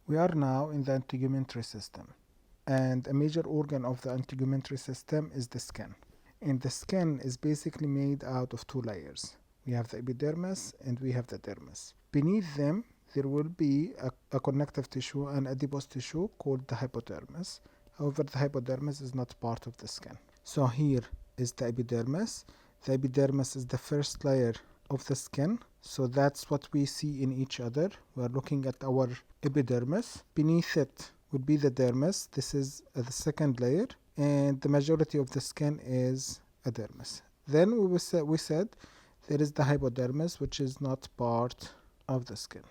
We are now in the integumentary system, and a major organ of the integumentary system is the skin. And the skin is basically made out of two layers. We have the epidermis and we have the dermis. Beneath them, there will be a connective tissue and adipose tissue called the hypodermis. However, the hypodermis is not part of the skin. So here is the epidermis. The epidermis is the first layer of the skin. So that's what we see in each other. We are looking at our epidermis. Beneath it would be the dermis. This is the second layer, and the majority of the skin is a dermis. Then we said there is the hypodermis, which is not part of the skin.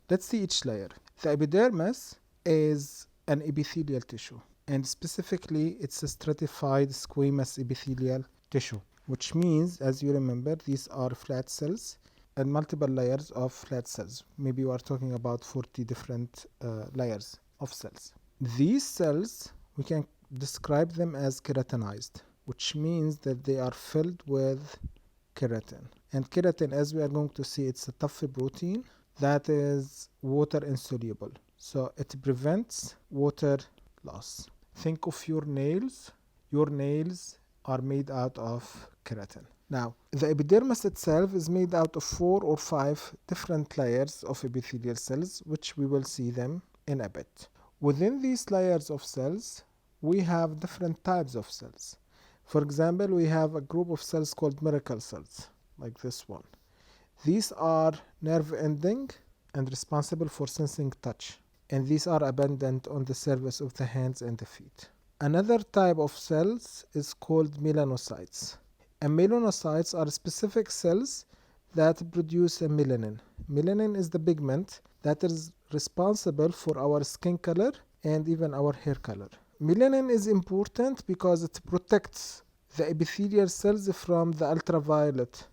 Let's see each layer. The epidermis is an epithelial tissue, and specifically it's a stratified squamous epithelial tissue, which means, as you remember, these are flat cells and multiple layers of flat cells. Maybe we are talking about 40 different layers of cells. These cells, we can describe them as keratinized, which means that they are filled with keratin. And keratin, as we are going to see, it's a tough protein that is water insoluble. So it prevents water loss. Think of your nails. Your nails are made out of keratin. Now, the epidermis itself is made out of 4 or 5 different layers of epithelial cells, which we will see them in a bit. Within these layers of cells, we have different types of cells. For example, we have a group of cells called miracle cells, like this one. These are nerve ending and responsible for sensing touch, and these are abundant on the surface of the hands and the feet. Another type of cells is called melanocytes. And melanocytes are specific cells that produce a melanin. Melanin is the pigment that is responsible for our skin color and even our hair color. Melanin is important because it protects the epithelial cells from the ultraviolet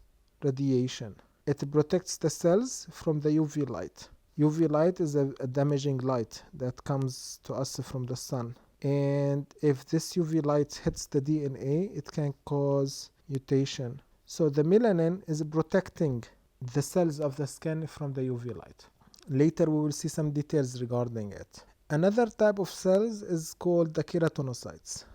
radiation. It protects the cells from the UV light. UV light is a damaging light that comes to us from the sun. And if this UV light hits the DNA, it can cause mutation. So the melanin is protecting the cells of the skin from the UV light. Later we will see some details regarding it. Another type of cells is called the keratinocytes.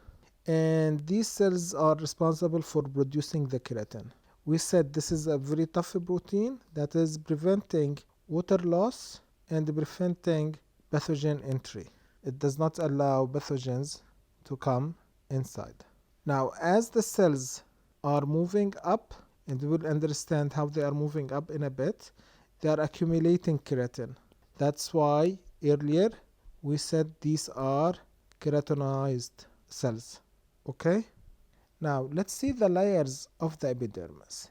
And these cells are responsible for producing the keratin. We said this is a very tough protein that is preventing water loss and preventing pathogen entry. It does not allow pathogens to come inside. Now, as the cells are moving up, and we will understand how they are moving up in a bit, they are accumulating keratin. That's why earlier we said these are keratinized cells. Okay? Now, let's see the layers of the epidermis.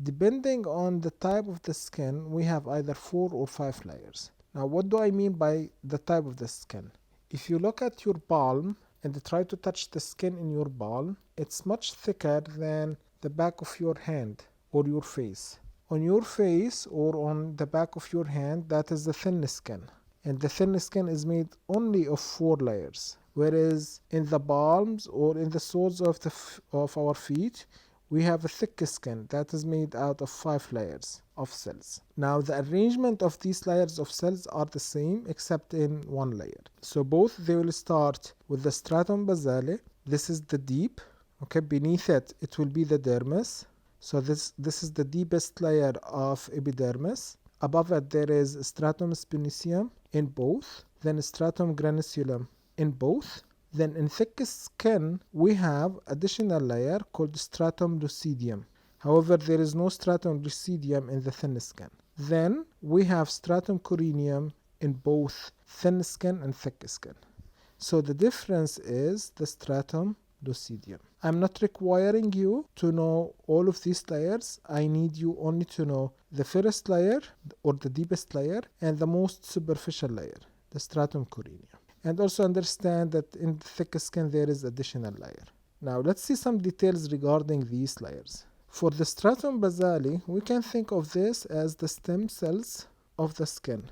Depending on the type of the skin, we have either 4 or 5 layers. Now, what do I mean by the type of the skin? If you look at your palm and try to touch the skin in your palm, it's much thicker than the back of your hand or your face. On your face or on the back of your hand, that is the thin skin. And the thin skin is made only of 4 layers. Whereas in the palms or in the soles of our feet, we have a thick skin that is made out of 5 layers of cells. Now the arrangement of these layers of cells are the same except in one layer. So both they will start with the stratum basale. This is the deep. Okay, beneath it, it will be the dermis. So this is the deepest layer of epidermis. Above it there is stratum spinaceum in both, then stratum graniculum in both. Then in thick skin, we have additional layer called stratum lucidium. However, there is no stratum lucidium in the thin skin. Then we have stratum corneum in both thin skin and thick skin. So the difference is the stratum lucidium. I'm not requiring you to know all of these layers. I need you only to know the first layer or the deepest layer and the most superficial layer, the stratum corneum. And also understand that in the thick skin there is additional layer. Now let's see some details regarding these layers. For the stratum basale, we can think of this as the stem cells of the skin,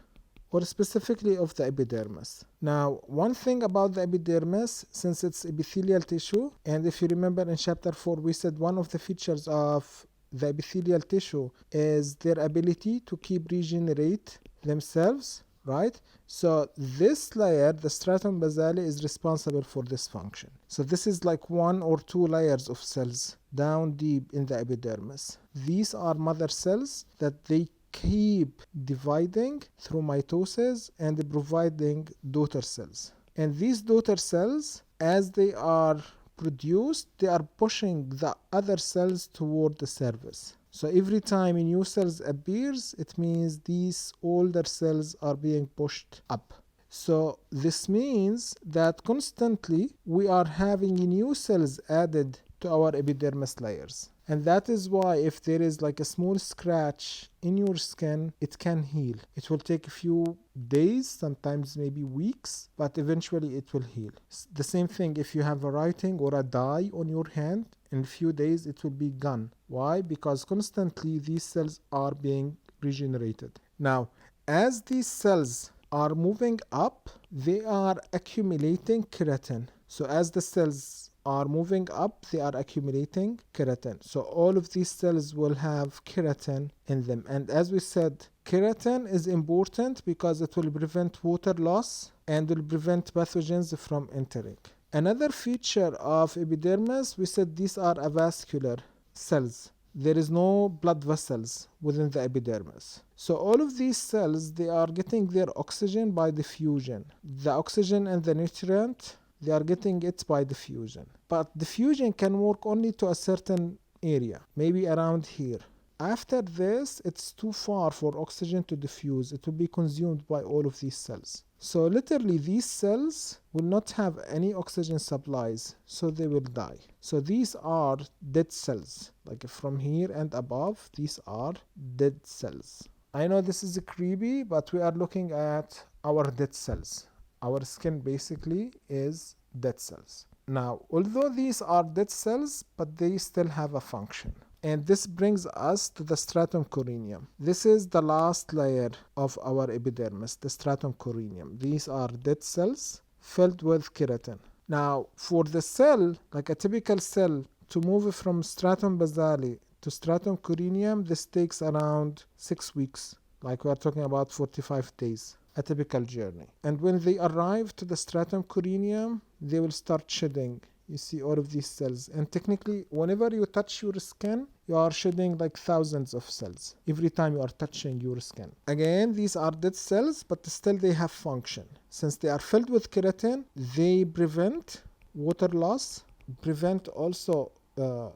or specifically of the epidermis. Now, one thing about the epidermis, since it's epithelial tissue, and if you remember in chapter 4, we said one of the features of the epithelial tissue is their ability to keep regenerate themselves, right? So this layer, the stratum basale, is responsible for this function. So this is like 1 or 2 layers of cells down deep in the epidermis. These are mother cells that they keep dividing through mitosis and providing daughter cells. And these daughter cells, as they are produced, they are pushing the other cells toward the surface. So every time a new cells appears, it means these older cells are being pushed up. So this means that constantly we are having new cells added to our epidermis layers. And that is why if there is like a small scratch in your skin, it can heal. It will take a few days, sometimes maybe weeks, but eventually it will heal. The same thing if you have a writing or a dye on your hand, in a few days it will be gone. Why? Because constantly these cells are being regenerated. Now, as these cells are moving up, they are accumulating keratin. So as the cells are moving up, they are accumulating keratin. So all of these cells will have keratin in them. And as we said, keratin is important because it will prevent water loss and will prevent pathogens from entering. Another feature of epidermis, we said these are avascular cells. There is no blood vessels within the epidermis. So all of these cells, they are getting their oxygen by diffusion. The oxygen and the nutrient, they are getting it by diffusion. But diffusion can work only to a certain area, maybe around here. After this, it's too far for oxygen to diffuse. It will be consumed by all of these cells. So literally these cells will not have any oxygen supplies, so they will die. So these are dead cells. Like from here and above, these are dead cells. I know this is creepy, but we are looking at our dead cells. Our skin basically is dead cells. Now, although these are dead cells, but they still have a function. And this brings us to the stratum corneum. This is the last layer of our epidermis, the stratum corneum. These are dead cells filled with keratin. Now, for the cell, like a typical cell, to move from stratum basale to stratum corneum, this takes around 6 weeks. Like we are talking about 45 days, a typical journey. And when they arrive to the stratum corneum, they will start shedding. You see all of these cells. And technically, whenever you touch your skin, you are shedding like thousands of cells every time you are touching your skin. Again, these are dead cells, but still they have function. Since they are filled with keratin, they prevent water loss, prevent also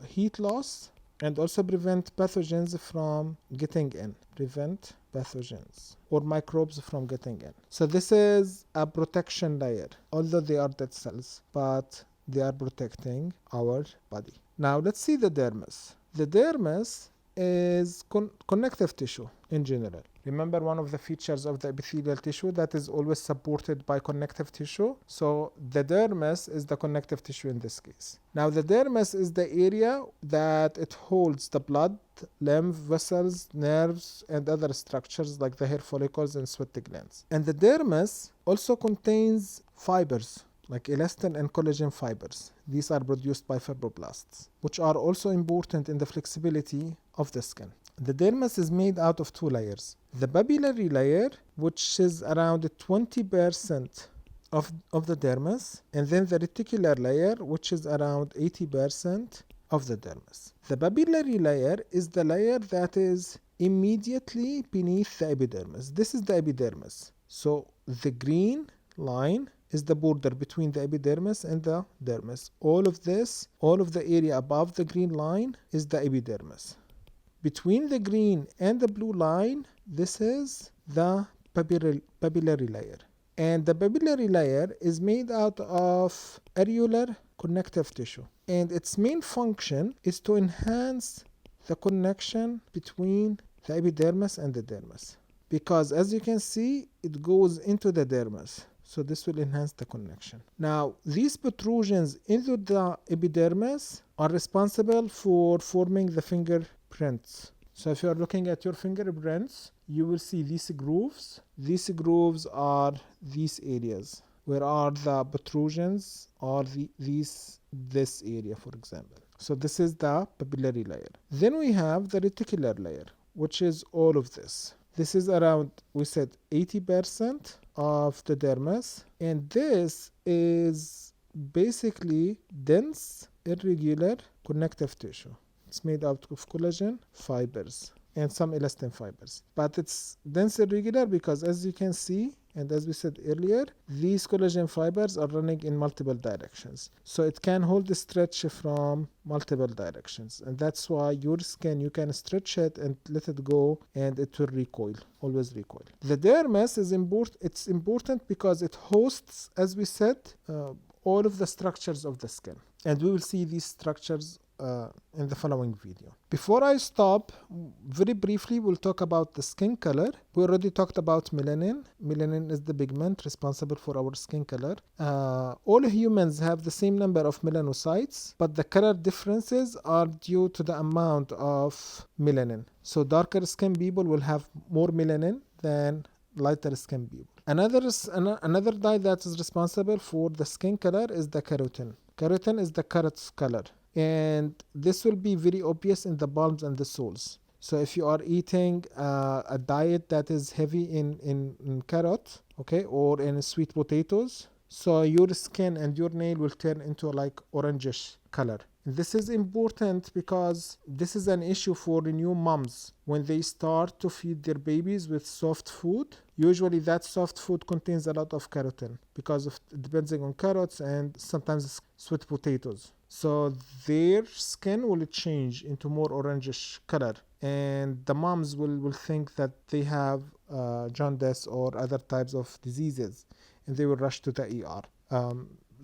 heat loss, and also prevent pathogens from getting in. Prevent pathogens or microbes from getting in. So this is a protection layer, although they are dead cells, but they are protecting our body. Now let's see the dermis. The dermis is connective tissue in general. Remember, one of the features of the epithelial tissue that is always supported by connective tissue. So the dermis is the connective tissue in this case. Now the dermis is the area that it holds the blood, lymph vessels, nerves, and other structures like the hair follicles and sweat glands. And the dermis also contains fibers, like elastin and collagen fibers. These are produced by fibroblasts, which are also important in the flexibility of the skin. The dermis is made out of 2 layers. The papillary layer, which is around 20% of the dermis, and then the reticular layer, which is around 80% of the dermis. The papillary layer is the layer that is immediately beneath the epidermis. This is the epidermis. So the green line is the border between the epidermis and the dermis. All of the area above the green line is the epidermis. Between the green and the blue line, this is the papillary layer. And the papillary layer is made out of areolar connective tissue. And its main function is to enhance the connection between the epidermis and the dermis. Because as you can see, it goes into the dermis. So this will enhance the connection. Now, these protrusions into the epidermis are responsible for forming the fingerprints. So if you are looking at your fingerprints, you will see these grooves. These grooves are these areas. Where are the protrusions or this area, for example. So this is the papillary layer. Then we have the reticular layer, which is all of this. This is around, we said, 80% of the dermis. And this is basically dense, irregular connective tissue. It's made out of collagen fibers and some elastin fibers. But it's dense irregular because, as you can see, and as we said earlier, these collagen fibers are running in multiple directions. So it can hold the stretch from multiple directions. And that's why your skin, you can stretch it and let it go and it will recoil, always recoil. The dermis is important. It's important because it hosts, as we said, all of the structures of the skin. And we will see these structures in the following video. Before I stop, very briefly, we'll talk about the skin color. We already talked about melanin. Melanin is the pigment responsible for our skin color. All humans have the same number of melanocytes, but the color differences are due to the amount of melanin. So darker skin people will have more melanin than lighter skin people. Another dye that is responsible for the skin color is the carotene. Carotene is the carrot color. And this will be very obvious in the palms and the soles. So if you are eating a diet that is heavy in carrot, okay, or in sweet potatoes, so your skin and your nail will turn into like orangish color. This is important because this is an issue for the new moms when they start to feed their babies with soft food. Usually that soft food contains a lot of carotene because of depending on carrots and sometimes sweet potatoes. So their skin will change into more orangish color, and the moms will think that they have jaundice or other types of diseases, and they will rush to the ER.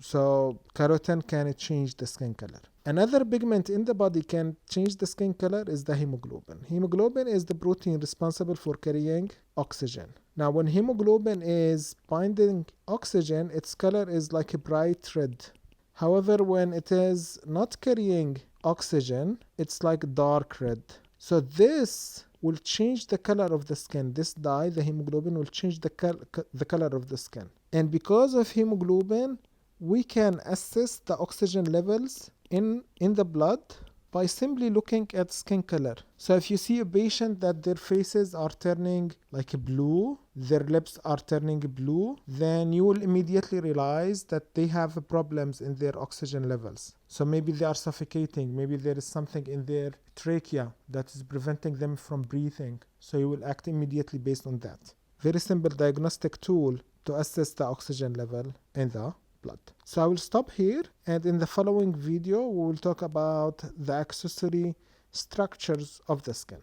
So carotene can change the skin color. Another pigment in the body can change the skin color is the hemoglobin. Hemoglobin is the protein responsible for carrying oxygen. Now, when hemoglobin is binding oxygen, its color is like a bright red. However, when it is not carrying oxygen, it's like dark red. So this will change the color of the skin. This dye, the hemoglobin, will change the color of the skin. And because of hemoglobin, we can assess the oxygen levels in the blood by simply looking at skin color. So if you see a patient that their faces are turning like blue, their lips are turning blue, then you will immediately realize that they have problems in their oxygen levels. So maybe they are suffocating, maybe there is something in their trachea that is preventing them from breathing. So you will act immediately based on that. Very simple diagnostic tool to assess the oxygen level in the blood. So I will stop here, and in the following video we will talk about the accessory structures of the skin.